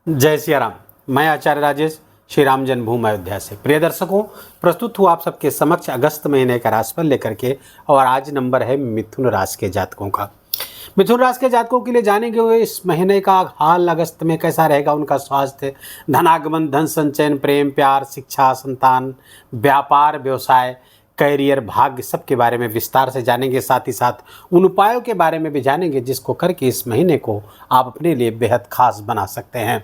जय सिया राम। मैं आचार्य राजेश श्री राम जन्मभूमि अयोध्या से। प्रिय दर्शकों, प्रस्तुत हुआ आप सबके समक्ष अगस्त महीने का राशिफल लेकर के। और आज नंबर है मिथुन राशि के जातकों का। मिथुन राशि के जातकों के लिए जानेंगे हुए इस महीने का हाल अगस्त में कैसा रहेगा, उनका स्वास्थ्य, धनागमन, धन संचयन, प्रेम, प्यार, शिक्षा, संतान, व्यापार, व्यवसाय, कैरियर, भाग्य, सबके बारे में विस्तार से जानेंगे। साथ ही साथ उन उपायों के बारे में भी जानेंगे जिसको करके इस महीने को आप अपने लिए बेहद खास बना सकते हैं।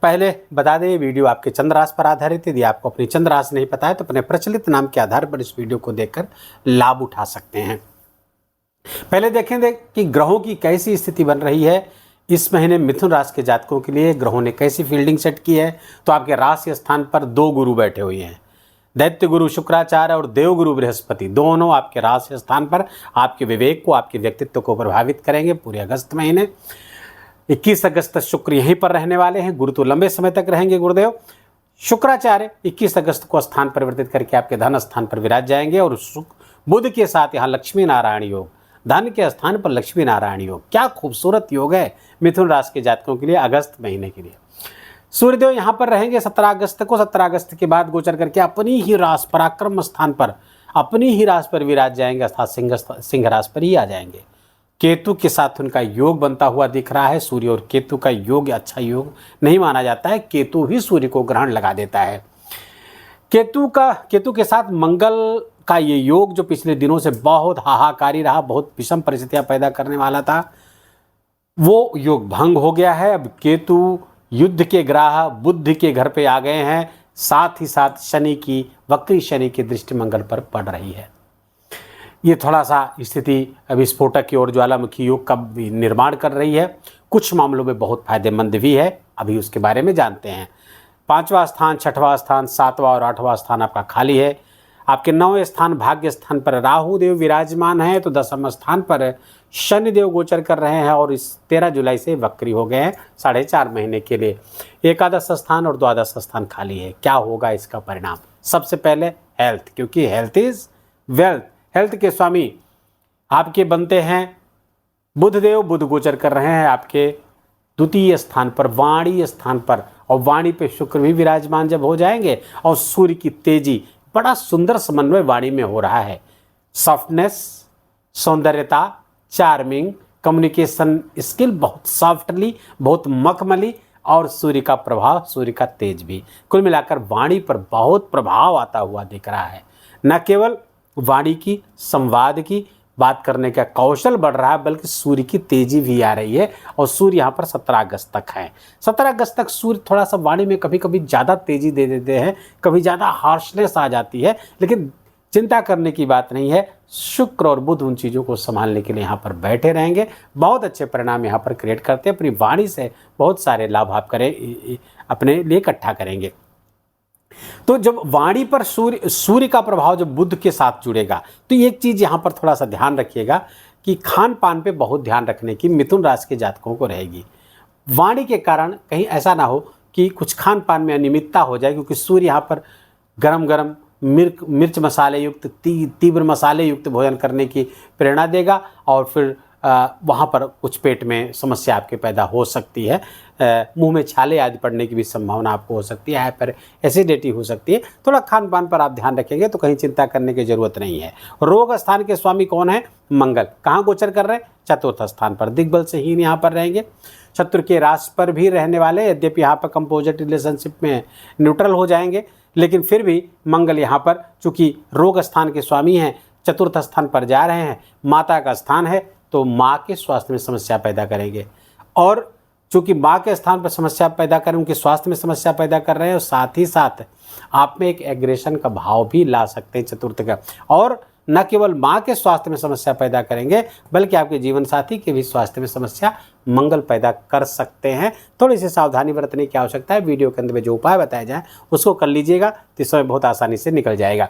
पहले बता दें, ये वीडियो आपके चंद्र राशि पर आधारित है। यदि आपको अपनी चंद्र राशि नहीं पता है तो अपने प्रचलित नाम के आधार पर इस वीडियो को देखकर लाभ उठा सकते हैं। पहले देखेंगे कि ग्रहों की कैसी स्थिति बन रही है इस महीने मिथुन राशि के जातकों के लिए। ग्रहों ने कैसी फील्डिंग सेट की है। तो आपके राशि स्थान पर दो गुरु बैठे हुए हैं, दैत्य गुरु शुक्राचार्य और देव गुरु बृहस्पति। दोनों आपके राशि स्थान पर आपके विवेक को, आपके व्यक्तित्व को प्रभावित करेंगे पूरे अगस्त महीने। 21 अगस्त तक शुक्र यहीं पर रहने वाले हैं। गुरु तो लंबे समय तक रहेंगे गुरुदेव। शुक्राचार्य 21 अगस्त को स्थान परिवर्तित करके आपके धन स्थान पर विराज जाएंगे। और बुध के साथ यहाँ लक्ष्मी नारायण योग, धन के स्थान पर लक्ष्मी नारायण योग। क्या खूबसूरत योग है मिथुन राशि के जातकों के लिए अगस्त महीने के लिए। सूर्यदेव यहाँ पर रहेंगे 17 अगस्त को। 17 अगस्त के बाद गोचर करके अपनी ही राशि पराक्रम स्थान पर, अपनी ही राशि पर विराज जाएंगे, अर्थात सिंह राशि पर ही आ जाएंगे। केतु के साथ उनका योग बनता हुआ दिख रहा है। सूर्य और केतु का योग अच्छा योग नहीं माना जाता है। केतु ही सूर्य को ग्रहण लगा देता है। केतु के साथ मंगल का ये योग जो पिछले दिनों से बहुत हाहाकारी रहा, बहुत विषम परिस्थितियां पैदा करने वाला था, वो योग भंग हो गया है। अब केतु युद्ध के ग्रह बुध के घर पे आ गए हैं। साथ ही साथ शनि की, वक्री शनि की दृष्टि मंगल पर पड़ रही है। ये थोड़ा सा स्थिति अभी स्फोटक की ओर, ज्वालामुखी योग का निर्माण कर रही है। कुछ मामलों में बहुत फायदेमंद भी है, अभी उसके बारे में जानते हैं। 5वां स्थान, 6वां स्थान, 7वां और 8वां स्थान आपका खाली है। आपके 9वें स्थान भाग्य स्थान पर राहु देव विराजमान है। तो 10वें स्थान पर शनि देव गोचर कर रहे हैं और इस 13 जुलाई से वक्री हो गए हैं 4.5 महीने के लिए। एकादश स्थान और द्वादश स्थान खाली है। क्या होगा इसका परिणाम? सबसे पहले हेल्थ, क्योंकि हेल्थ इज वेल्थ। हेल्थ के स्वामी आपके बनते हैं बुधदेव। बुध गोचर कर रहे हैं आपके द्वितीय स्थान पर, वाणी स्थान पर। और वाणी पे शुक्र भी विराजमान जब हो जाएंगे और सूर्य की तेजी, बड़ा सुंदर समन्वय वाणी में हो रहा है। सॉफ्टनेस, सौंदर्यता, चार्मिंग, कम्युनिकेशन स्किल बहुत सॉफ्टली, बहुत मखमली, और सूर्य का प्रभाव, सूर्य का तेज भी। कुल मिलाकर वाणी पर बहुत प्रभाव आता हुआ दिख रहा है। न केवल वाणी की, संवाद की, बात करने का कौशल बढ़ रहा है, बल्कि सूर्य की तेजी भी आ रही है। और सूर्य यहाँ पर 17 अगस्त तक है। 17 अगस्त तक सूर्य थोड़ा सा वाणी में कभी कभी ज़्यादा तेजी दे देते हैं, कभी ज़्यादा हार्शनेस आ जाती है, लेकिन चिंता करने की बात नहीं है। शुक्र और बुध उन चीज़ों को संभालने के लिए यहाँ पर बैठे रहेंगे। बहुत अच्छे परिणाम यहाँ पर क्रिएट करते हैं। अपनी वाणी से बहुत सारे लाभ आप करें, अपने लिए इकट्ठा करेंगे। तो जब वाणी पर सूर्य का प्रभाव जब बुध के साथ जुड़ेगा, तो एक चीज़ यहाँ पर थोड़ा सा ध्यान रखिएगा कि खान पान पे बहुत ध्यान रखने की मिथुन राशि के जातकों को रहेगी। वाणी के कारण कहीं ऐसा ना हो कि कुछ खान पान में अनियमितता हो जाए, क्योंकि सूर्य यहाँ पर गरम गरम मिर्च मसाले युक्त, तीव्र मसाले युक्त भोजन करने की प्रेरणा देगा। और फिर वहाँ पर कुछ पेट में समस्या आपके पैदा हो सकती है। मुंह में छाले आदि पड़ने की भी संभावना आपको हो सकती है। हाइपर एसिडिटी हो सकती है। थोड़ा खान पान पर आप ध्यान रखेंगे तो कहीं चिंता करने की जरूरत नहीं है। रोग स्थान के स्वामी कौन है? मंगल। कहाँ गोचर कर रहे हैं? 4th स्थान पर। दिग्बल से ही यहाँ पर रहेंगे। शत्रु के राशि पर भी रहने वाले, यद्यपि यहाँ पर कंपोजिट रिलेशनशिप में न्यूट्रल हो जाएंगे, लेकिन फिर भी मंगल यहाँ पर चूँकि रोग स्थान के स्वामी हैं, 4th स्थान पर जा रहे हैं। माता का स्थान है तो माँ के स्वास्थ्य में समस्या पैदा करेंगे। और चूँकि माँ के स्थान पर समस्या पैदा करें, उनके स्वास्थ्य में समस्या पैदा कर रहे हैं, और साथ ही साथ आप में एक एग्रेशन का भाव भी ला सकते हैं 4th का। और न केवल माँ के स्वास्थ्य में समस्या पैदा करेंगे, बल्कि आपके जीवन साथी के भी स्वास्थ्य में समस्या मंगल पैदा कर सकते हैं। थोड़ी सी सावधानी बरतने की आवश्यकता है। वीडियो के अंत में जो उपाय बताए जाए उसको कर लीजिएगा, तो इस समय बहुत आसानी से निकल जाएगा।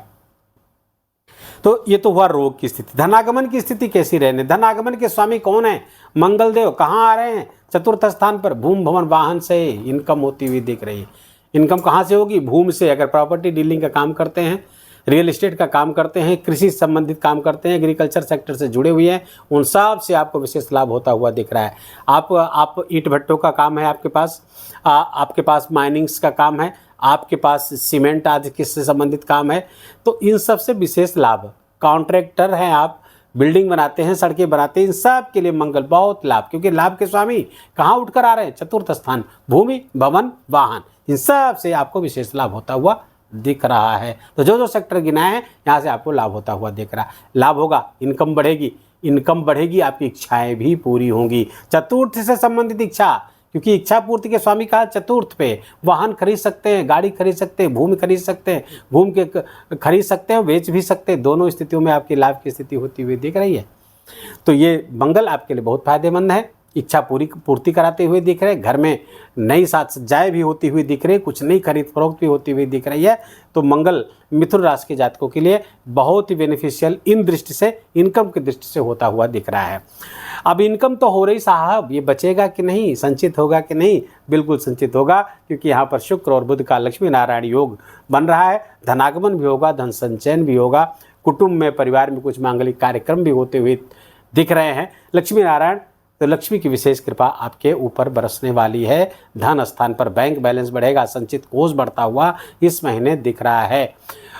तो ये तो हुआ रोग की स्थिति। धनागमन की स्थिति कैसी रहने? धनागमन के स्वामी कौन है? मंगल देव। कहाँ आ रहे हैं? 4th स्थान पर। भूमि भवन वाहन से इनकम होती हुई दिख रही है। इनकम कहाँ से होगी? भूमि से। अगर प्रॉपर्टी डीलिंग का काम करते हैं, रियल एस्टेट का काम करते हैं, कृषि संबंधित काम करते हैं, एग्रीकल्चर सेक्टर से जुड़े हुए हैं, उन सब से आपको विशेष लाभ होता हुआ दिख रहा है। आप ईंट भट्टों का काम है आपके पास, आपके पास माइनिंग्स का काम है, आपके पास सीमेंट आदि किससे संबंधित काम है, तो इन सब से विशेष लाभ। कॉन्ट्रैक्टर हैं आप, बिल्डिंग बनाते हैं, सड़कें बनाते हैं, इन सब के लिए मंगल बहुत लाभ, क्योंकि लाभ के स्वामी कहाँ उठकर आ रहे हैं? चतुर्थ स्थान, भूमि, भवन, वाहन, इन सब से आपको विशेष लाभ होता हुआ दिख रहा है। तो जो जो सेक्टर गिनाए हैं यहाँ से आपको लाभ होता हुआ दिख रहा है। लाभ होगा, इनकम बढ़ेगी, इनकम बढ़ेगी, आपकी इच्छाएं भी पूरी होंगी। चतुर्थ से संबंधित इच्छा, क्योंकि इच्छा पूर्ति के स्वामी कहा चतुर्थ पे, वाहन खरीद सकते हैं, गाड़ी खरीद सकते हैं, भूमि खरीद सकते हैं, भूमि के खरीद सकते हैं, बेच भी सकते हैं, दोनों स्थितियों में आपकी लाभ की स्थिति होती हुई दिख रही है। तो ये मंगल आपके लिए बहुत फायदेमंद है। इच्छा पूर्ति कराते हुए दिख रहे हैं, घर में नई साज सज्जाएं भी होती हुई दिख रही है, कुछ नई खरीद फरोख्त भी होती हुई दिख रही है। तो मंगल मिथुन राशि के जातकों के लिए बहुत ही बेनिफिशियल इन दृष्टि से, इनकम की दृष्टि से होता हुआ दिख रहा है। अब इनकम तो हो रही साहब, ये बचेगा कि नहीं, संचित होगा कि नहीं? बिल्कुल संचित होगा, क्योंकि यहाँ पर शुक्र और बुध का लक्ष्मी नारायण योग बन रहा है। धनागमन भी होगा, धन संचयन भी होगा, कुटुंब में, परिवार में कुछ मांगलिक कार्यक्रम भी होते हुए दिख रहे हैं। लक्ष्मी नारायण, तो लक्ष्मी की विशेष कृपा आपके ऊपर बरसने वाली है। धन स्थान पर बैंक बैलेंस बढ़ेगा, संचित कोष बढ़ता हुआ इस महीने दिख रहा है,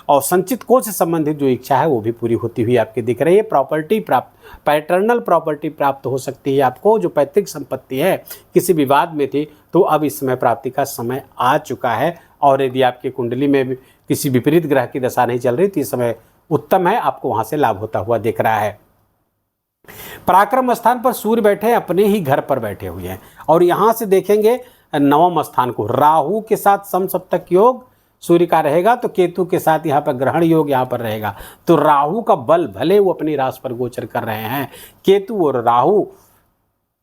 और संचित कोष से संबंधित जो इच्छा है वो भी पूरी होती हुई आपकी दिख रही है। प्रॉपर्टी प्राप्त, पैटर्नल प्रॉपर्टी प्राप्त हो सकती है आपको। जो पैतृक संपत्ति है किसी विवाद में थी, तो अब इस समय प्राप्ति का समय आ चुका है। और यदि आपकी कुंडली में भी किसी विपरीत ग्रह की दशा नहीं चल रही तो इस समय उत्तम है, आपको वहाँ से लाभ होता हुआ दिख रहा है। पराक्रम स्थान पर सूर्य बैठे हैं, अपने ही घर पर बैठे हुए हैं, और यहाँ से देखेंगे नवम स्थान को, राहु के साथ समसप्तक योग सूर्य का रहेगा, तो केतु के साथ यहाँ पर ग्रहण योग यहाँ पर रहेगा। तो राहु का बल, भले वो अपनी राशि पर गोचर कर रहे हैं, केतु और राहु,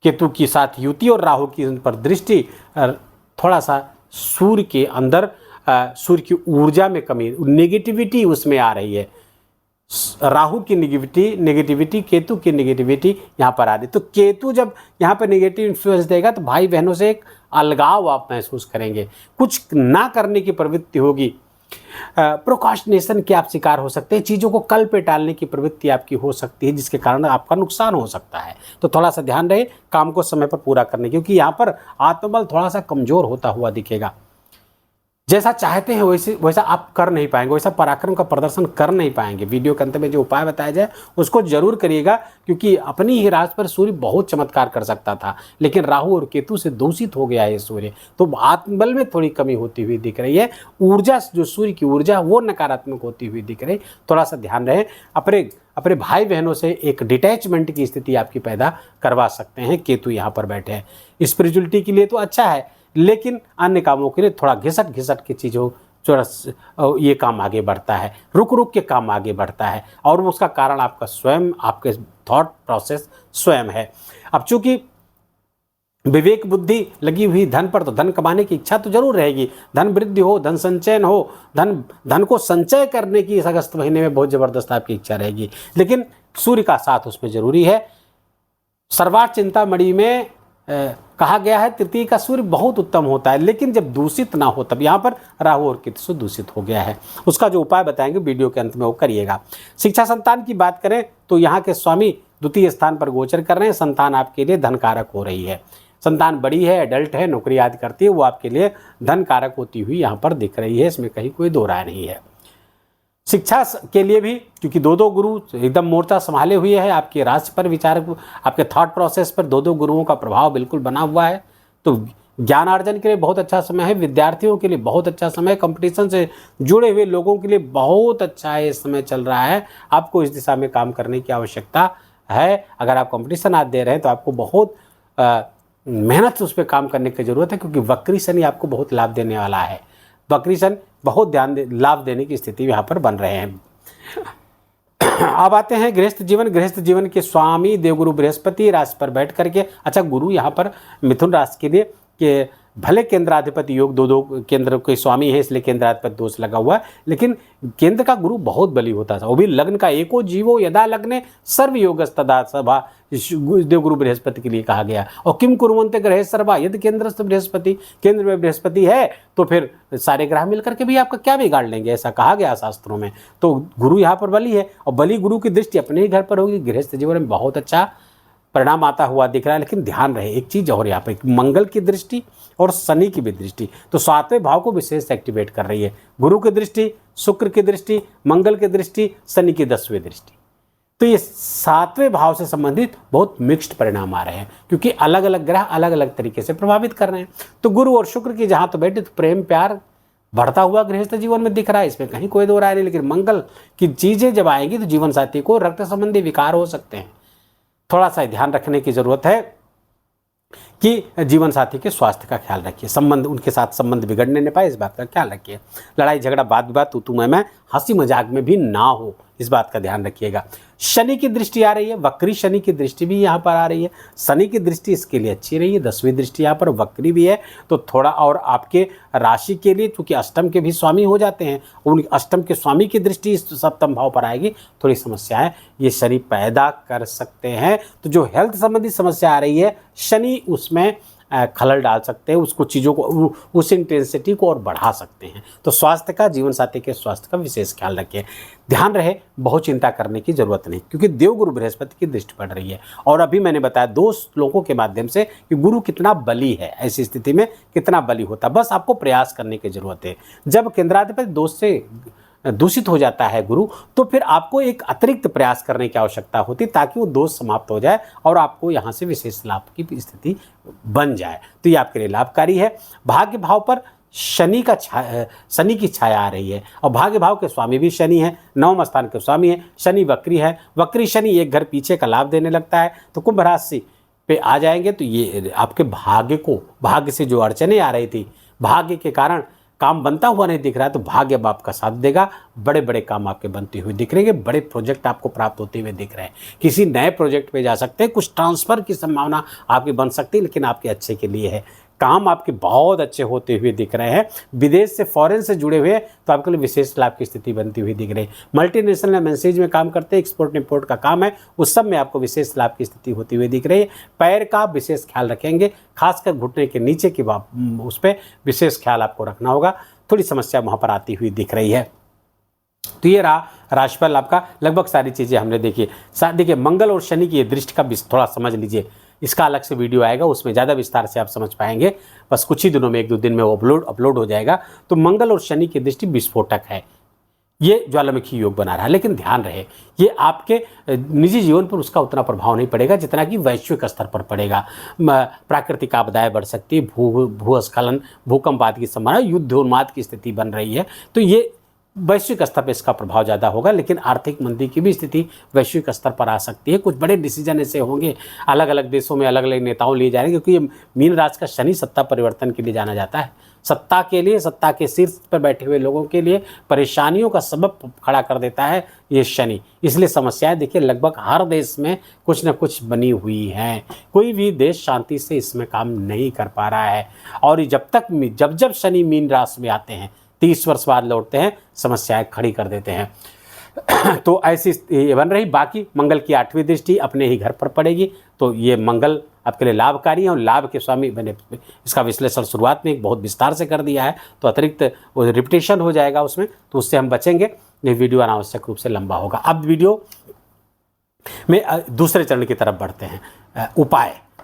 केतु के साथ युति और राहु की उन पर दृष्टि, थोड़ा सा सूर्य के अंदर, सूर्य की ऊर्जा में कमी, नेगेटिविटी उसमें आ रही है। राहु की नेगेटिविटी, केतु की नेगेटिविटी यहाँ पर आ रही। तो केतु जब यहाँ पर नेगेटिव इन्फ्लुएंस देगा तो भाई बहनों से एक अलगाव आप महसूस करेंगे, कुछ ना करने की प्रवृत्ति होगी, प्रोकास्टिनेशन के आप शिकार हो सकते हैं, चीज़ों को कल पे टालने की प्रवृत्ति आपकी हो सकती है, जिसके कारण आपका नुकसान हो सकता है। तो थोड़ा सा ध्यान रहे काम को समय पर पूरा करने, क्योंकि यहाँ पर आत्मबल थोड़ा सा कमज़ोर होता हुआ दिखेगा। जैसा चाहते हैं वैसा आप कर नहीं पाएंगे, वैसा पराक्रम का प्रदर्शन कर नहीं पाएंगे। वीडियो के अंत में जो उपाय बताया जाए उसको जरूर करिएगा, क्योंकि अपनी ही राशि पर सूर्य बहुत चमत्कार कर सकता था, लेकिन राहु और केतु से दूषित हो गया है सूर्य, तो आत्मबल में थोड़ी कमी होती हुई दिख रही है। ऊर्जा, जो सूर्य की ऊर्जा वो नकारात्मक होती हुई दिख रही। थोड़ा सा ध्यान रहे, अपने भाई बहनों से एक डिटैचमेंट की स्थिति आपकी पैदा करवा सकते हैं। केतु यहाँ पर बैठे हैं, स्पिरिचुअलिटी के लिए तो अच्छा है, लेकिन अन्य कामों के लिए थोड़ा घिसट की चीज़ों, थोड़ा ये काम आगे बढ़ता है, रुक के काम आगे बढ़ता है, और उसका कारण आपका स्वयं, आपके थॉट प्रोसेस स्वयं है। अब चूंकि विवेक बुद्धि लगी हुई धन पर, तो धन कमाने की इच्छा तो जरूर रहेगी, धन वृद्धि हो, धन संचयन हो, धन को संचय करने की इस अगस्त महीने में बहुत ज़बरदस्त आपकी इच्छा रहेगी, लेकिन सूर्य का साथ उसमें जरूरी है। सर्वार्थ चिंतामणि में कहा गया है तृतीय का सूर्य बहुत उत्तम होता है, लेकिन जब दूषित ना हो, तब यहाँ पर राहु और केतु से दूषित हो गया है। उसका जो उपाय बताएंगे वीडियो के अंत में वो करिएगा। शिक्षा संतान की बात करें तो यहाँ के स्वामी द्वितीय स्थान पर गोचर कर रहे हैं, संतान आपके लिए धन कारक हो रही है। संतान बड़ी है, एडल्ट है, नौकरी आदि करती है, वो आपके लिए धन कारक होती हुई यहाँ पर दिख रही है, इसमें कहीं कोई दो राय नहीं है। शिक्षा के लिए भी, क्योंकि दो गुरु एकदम मोर्चा संभाले हुए है, आपके राशि पर विचार, आपके थॉट प्रोसेस पर दो गुरुओं का प्रभाव बिल्कुल बना हुआ है, तो ज्ञान अर्जन के लिए बहुत अच्छा समय है, विद्यार्थियों के लिए बहुत अच्छा समय, कंपटीशन से जुड़े हुए लोगों के लिए बहुत अच्छा है, इस समय चल रहा है। आपको इस दिशा में काम करने की आवश्यकता है। अगर आप कंपटीशन आज दे रहे हैं तो आपको बहुत मेहनत से उस पर काम करने की जरूरत है, क्योंकि वक्री शनि आपको बहुत लाभ देने वाला है। वक्री शनि बहुत लाभ देने की स्थिति यहाँ पर बन रहे हैं। अब आते हैं गृहस्थ जीवन। गृहस्थ जीवन के स्वामी देवगुरु बृहस्पति राशि पर बैठ करके, अच्छा गुरु यहाँ पर मिथुन राशि के लिए कि भले केंद्राधिपति योग दो दो केंद्र के स्वामी है इसलिए केंद्राधिपति दोष लगा हुआ है, लेकिन केंद्र का गुरु बहुत बली होता था। वो भी लग्न का एको जीवो यदा लग्ने सर्व योगस्तदा सभा, देवगुरु बृहस्पति के लिए कहा गया। और किम कुर्वन्ते ग्रहे सर्वा, यदि केंद्रस्थ बृहस्पति, केंद्र में बृहस्पति है तो फिर सारे ग्रह मिलकर के भी आपका क्या बिगाड़ लेंगे, ऐसा कहा गया शास्त्रों में। तो गुरु यहाँ पर बली है और बली गुरु की दृष्टि अपने ही घर पर होगी, गृहस्थ जीवन में बहुत अच्छा परिणाम आता हुआ दिख रहा है। लेकिन ध्यान रहे एक चीज़ और, यहाँ पर मंगल की दृष्टि और शनि की भी दृष्टि तो 7वें भाव को विशेष एक्टिवेट कर रही है। गुरु की दृष्टि, शुक्र की दृष्टि, मंगल की दृष्टि, शनि की 10वीं दृष्टि। तो ये 7वें भाव से संबंधित बहुत मिक्स्ड परिणाम आ रहे हैं, क्योंकि अलग अलग ग्रह अलग अलग तरीके से प्रभावित कर रहे हैं। तो गुरु और शुक्र की जहाँ तो बैठे तो प्रेम प्यार बढ़ता हुआ गृहस्थ जीवन में दिख रहा है, इसमें कहीं कोई दो राय नहीं। लेकिन मंगल की चीज़ें जब आएंगी तो जीवन साथी को रक्त संबंधी विकार हो सकते हैं। थोड़ा सा ध्यान रखने की जरूरत है कि जीवन साथी के स्वास्थ्य का ख्याल रखिए, संबंध उनके साथ संबंध बिगड़ने न पाए इस बात का ख्याल रखिए। लड़ाई झगड़ा बात विवाद तू मैं हंसी मजाक में भी ना हो, इस बात का ध्यान रखिएगा। शनि की दृष्टि आ रही है, वक्री शनि की दृष्टि भी यहाँ पर आ रही है। शनि की दृष्टि इसके लिए अच्छी रही है, 10वीं दृष्टि यहाँ पर वक्री भी है, तो थोड़ा और आपके राशि के लिए, चूंकि अष्टम के भी स्वामी हो जाते हैं, उन अष्टम के स्वामी की दृष्टि इस 7वें भाव पर आएगी, थोड़ी समस्याएं ये शनि पैदा कर सकते हैं। तो जो हेल्थ संबंधी समस्या आ रही है, शनि उसमें खलल डाल सकते हैं, उसको चीज़ों को, उस इंटेंसिटी को और बढ़ा सकते हैं। तो स्वास्थ्य का, जीवन साथी के स्वास्थ्य का विशेष ख्याल रखिए। ध्यान रहे बहुत चिंता करने की जरूरत नहीं, क्योंकि देवगुरु बृहस्पति की दृष्टि पड़ रही है। और अभी मैंने बताया 2 श्लोकों के माध्यम से कि गुरु कितना बली है, ऐसी स्थिति में कितना बली होता है। बस आपको प्रयास करने की जरूरत है। जब केंद्राधिपति दोष से दूषित हो जाता है गुरु, तो फिर आपको एक अतिरिक्त प्रयास करने की आवश्यकता होती ताकि वो दोष समाप्त हो जाए और आपको यहाँ से विशेष लाभ की स्थिति बन जाए। तो ये आपके लिए लाभकारी है। भाग्य भाव पर शनि की छाया आ रही है और भाग्य भाव के स्वामी भी शनि है, 9वें स्थान के स्वामी है। शनि वक्री है, वक्री शनि एक घर पीछे का लाभ देने लगता है। तो कुंभ राशि पे आ जाएंगे तो ये आपके भाग्य से जो अड़चने आ रही थी, भाग्य के कारण काम बनता हुआ नहीं दिख रहा है, तो भाग्य बाप का साथ देगा। बड़े बड़े काम आपके बनते हुए दिख रहे हैं, बड़े प्रोजेक्ट आपको प्राप्त होते हुए दिख रहे हैं। किसी नए प्रोजेक्ट पे जा सकते हैं, कुछ ट्रांसफ़र की संभावना आपकी बन सकती है, लेकिन आपके अच्छे के लिए है। काम आपके बहुत अच्छे होते हुए दिख रहे हैं। विदेश से, फॉरेन से जुड़े हुए तो आपके लिए विशेष लाभ की स्थिति बनती हुई दिख रही है। मल्टीनेशनल एमएनसीज में काम करते हैं, एक्सपोर्ट इंपोर्ट का काम है, उस सब में आपको विशेष लाभ की स्थिति होती हुई दिख रही है। पैर का विशेष ख्याल रखेंगे, खासकर घुटने के नीचे की उस पर विशेष ख्याल आपको रखना होगा। थोड़ी समस्या वहाँ पर आती हुई दिख रही है। तो ये रहा राशिफल आपका। लगभग सारी चीज़ें हमने देखी। देखिए मंगल और शनि की दृष्टि का थोड़ा समझ लीजिए, इसका अलग से वीडियो आएगा, उसमें ज़्यादा विस्तार से आप समझ पाएंगे। बस कुछ ही दिनों में, 1-2 दिन में वो अपलोड हो जाएगा। तो मंगल और शनि की दृष्टि विस्फोटक है, ये ज्वालामुखी योग बना रहा है। लेकिन ध्यान रहे ये आपके निजी जीवन पर उसका उतना प्रभाव नहीं पड़ेगा जितना कि वैश्विक स्तर पर पड़ेगा। प्राकृतिक आपदाएं बढ़ सकती है, भूस्खलन, भूकंप आदि की संभावना, युद्धोन्माद की स्थिति बन रही है। तो ये वैश्विक स्तर पर इसका प्रभाव ज़्यादा होगा। लेकिन आर्थिक मंदी की भी स्थिति वैश्विक स्तर पर आ सकती है। कुछ बड़े डिसीजन ऐसे होंगे, अलग अलग देशों में अलग अलग नेताओं लिए जा रहे हैं, क्योंकि ये मीन राशि का शनि सत्ता परिवर्तन के लिए जाना जाता है। सत्ता के लिए, सत्ता के शीर्ष पर बैठे हुए लोगों के लिए परेशानियों का सबब खड़ा कर देता है ये शनि। इसलिए समस्याएं देखिए लगभग हर देश में कुछ न कुछ बनी हुई हैं। कोई भी देश शांति से इसमें काम नहीं कर पा रहा है। और जब शनि मीन राशि में आते हैं, 30 वर्ष बाद लौटते हैं, समस्याएं खड़ी कर देते हैं। तो ऐसी ये बन रही। बाकी मंगल की 8वीं दृष्टि अपने ही घर पर पड़ेगी, तो ये मंगल आपके लिए लाभकारी है। और लाभ के स्वामी, मैंने इसका विश्लेषण शुरुआत में एक बहुत विस्तार से कर दिया है, तो अतिरिक्त वो रिपीटेशन हो जाएगा उसमें, तो उससे हम बचेंगे। ये वीडियो अनावश्यक रूप से लंबा होगा। अब वीडियो में दूसरे चरण की तरफ बढ़ते हैं।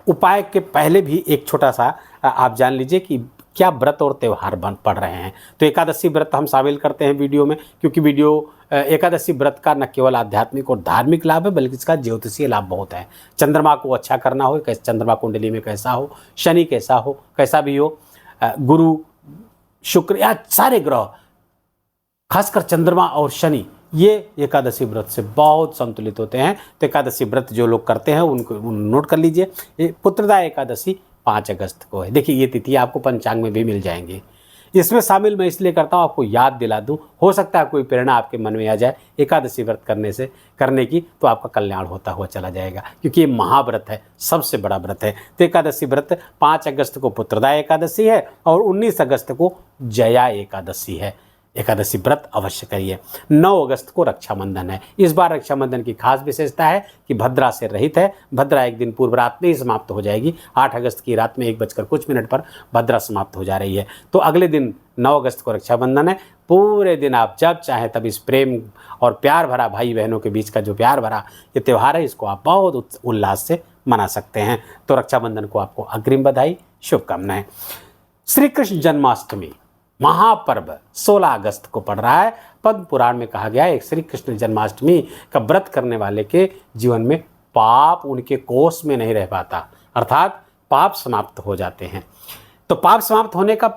उपाय के पहले भी एक छोटा सा आप जान लीजिए कि क्या व्रत और त्यौहार पड़ रहे हैं। तो एकादशी व्रत हम शामिल करते हैं वीडियो में, क्योंकि एकादशी व्रत का न केवल आध्यात्मिक और धार्मिक लाभ है, बल्कि इसका ज्योतिषीय लाभ बहुत है। चंद्रमा को अच्छा करना हो, चंद्रमा कुंडली में कैसा हो, शनि कैसा हो, कैसा भी हो, गुरु शुक्र या सारे ग्रह, खासकर चंद्रमा और शनि, ये एकादशी व्रत से बहुत संतुलित होते हैं। तो एकादशी व्रत जो लोग करते हैं उनको नोट कर लीजिए। ये पुत्रदा एकादशी 5 अगस्त को है। देखिए ये तिथि आपको पंचांग में भी मिल जाएंगी। इसमें शामिल मैं इसलिए करता हूँ, आपको याद दिला दूँ, हो सकता है कोई प्रेरणा आपके मन में आ जाए एकादशी व्रत करने की, तो आपका कल्याण होता हुआ चला जाएगा, क्योंकि ये महाव्रत है, सबसे बड़ा व्रत है। तो एकादशी व्रत 5 अगस्त को पुत्रदा एकादशी है और 19 अगस्त को जया एकादशी है। एकादशी व्रत अवश्य करिए। 9 अगस्त को रक्षाबंधन है। इस बार रक्षाबंधन की खास विशेषता है कि भद्रा से रहित है। भद्रा एक दिन पूर्व रात में ही समाप्त हो जाएगी। 8 अगस्त की रात में 1:कुछ पर भद्रा समाप्त हो जा रही है। तो अगले दिन 9 अगस्त को रक्षाबंधन है। पूरे दिन आप जब चाहें तब इस प्रेम और प्यार भरा, भाई बहनों के बीच का जो प्यार भरा ये त्यौहार है, इसको आप बहुत उल्लास से मना सकते हैं। तो रक्षाबंधन को आपको अग्रिम बधाई, शुभकामनाएं। श्री कृष्ण जन्माष्टमी महापर्व 16 अगस्त को पड़ रहा है। पद्म पुराण में कहा गया है, श्री कृष्ण जन्माष्टमी का व्रत करने वाले के जीवन में पाप उनके कोष में नहीं रह पाता, अर्थात पाप समाप्त हो जाते हैं। तो पाप समाप्त होने का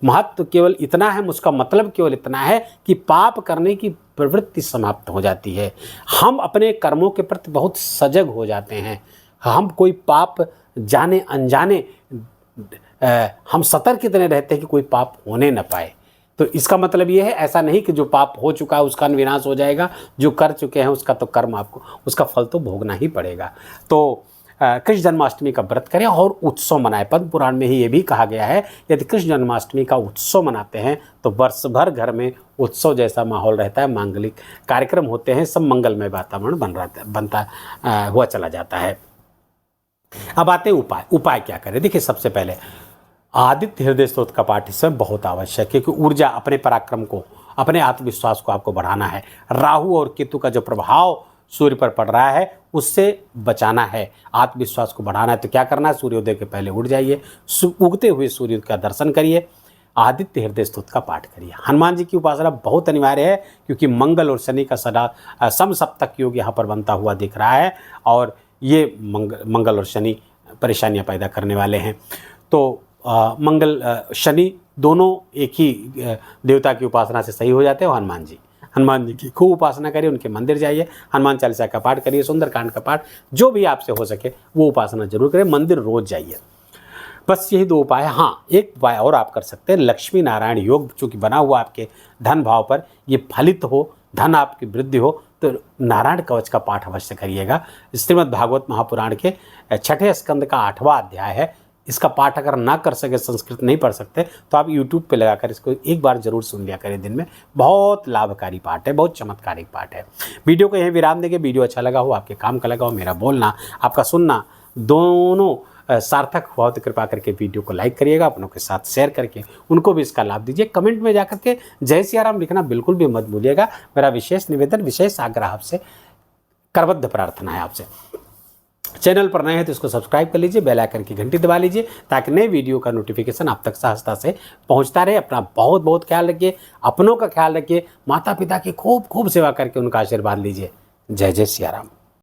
महत्व केवल इतना है, उसका मतलब केवल इतना है कि पाप करने की प्रवृत्ति समाप्त हो जाती है। हम अपने कर्मों के प्रति बहुत सजग हो जाते हैं। हम कोई पाप जाने अनजाने हम सतर्क इतने रहते हैं कि कोई पाप होने न पाए। तो इसका मतलब ये है, ऐसा नहीं कि जो पाप हो चुका है उसका विनाश हो जाएगा, जो कर चुके हैं उसका तो कर्म आपको, उसका फल तो भोगना ही पड़ेगा। तो कृष्ण जन्माष्टमी का व्रत करें और उत्सव मनाएं। पद्म पुराण में ही ये भी कहा गया है, यदि कृष्ण जन्माष्टमी का उत्सव मनाते हैं तो वर्ष भर घर में उत्सव जैसा माहौल रहता है, मांगलिक कार्यक्रम होते हैं, सब मंगलमय वातावरण बनता हुआ चला जाता है। अब आते हैं उपाय क्या करें। देखिए, सबसे पहले आदित्य हृदय स्तोत्र का पाठ इस समय बहुत आवश्यक है, क्योंकि ऊर्जा, अपने पराक्रम को, अपने आत्मविश्वास को आपको बढ़ाना है। राहु और केतु का जो प्रभाव सूर्य पर पड़ रहा है उससे बचाना है, आत्मविश्वास को बढ़ाना है। तो क्या करना है, सूर्योदय के पहले उठ जाइए, उगते हुए सूर्य का दर्शन करिए, आदित्य हृदय स्तोत्र का पाठ करिए। हनुमान जी की उपासना बहुत अनिवार्य है, क्योंकि मंगल और शनि का सदा समसप्तक योग यहाँ पर बनता हुआ दिख रहा है और ये मंगल और शनि परेशानियाँ पैदा करने वाले हैं। तो मंगल शनि दोनों एक ही देवता की उपासना से सही हो जाते हैं। हनुमान जी की खूब उपासना करिए, उनके मंदिर जाइए, हनुमान चालीसा का पाठ करिए, सुंदरकांड का पाठ, जो भी आपसे हो सके वो उपासना जरूर करें, मंदिर रोज जाइए। बस यही 2 उपाय है। हाँ, एक उपाय और आप कर सकते हैं, लक्ष्मी नारायण योग चूँकि बना हुआ आपके धन भाव पर, ये फलित हो, धन आपकी वृद्धि हो, तो नारायण कवच का पाठ अवश्य करिएगा। श्रीमद् भागवत महापुराण के 6ठे स्कंद का 8वां अध्याय है। इसका पाठ अगर ना कर सके, संस्कृत नहीं पढ़ सकते, तो आप YouTube पे लगाकर इसको एक बार जरूर सुन लिया करें दिन में। बहुत लाभकारी पाठ है, बहुत चमत्कारिक पाठ है। वीडियो को यहीं विराम देंगे। वीडियो अच्छा लगा हो, आपके काम का लगा हो, मेरा बोलना, आपका सुनना दोनों सार्थक हुआ तो कृपा करके वीडियो को लाइक करिएगा, अपनों के साथ शेयर करके उनको भी इसका लाभ दीजिए। कमेंट में जाकर के जय सिया राम लिखना बिल्कुल भी मत भूलिएगा। मेरा विशेष निवेदन, विशेष आग्रह आपसे, करबद्ध प्रार्थना है आपसे। चैनल पर नए हैं तो इसको सब्सक्राइब कर लीजिए, बेल आइकन की घंटी दबा लीजिए, ताकि नए वीडियो का नोटिफिकेशन आप तक सहजता से पहुंचता रहे। अपना बहुत बहुत ख्याल रखिए, अपनों का ख्याल रखिए, माता पिता की खूब खूब सेवा करके उनका आशीर्वाद लीजिए। जय जय सिया राम।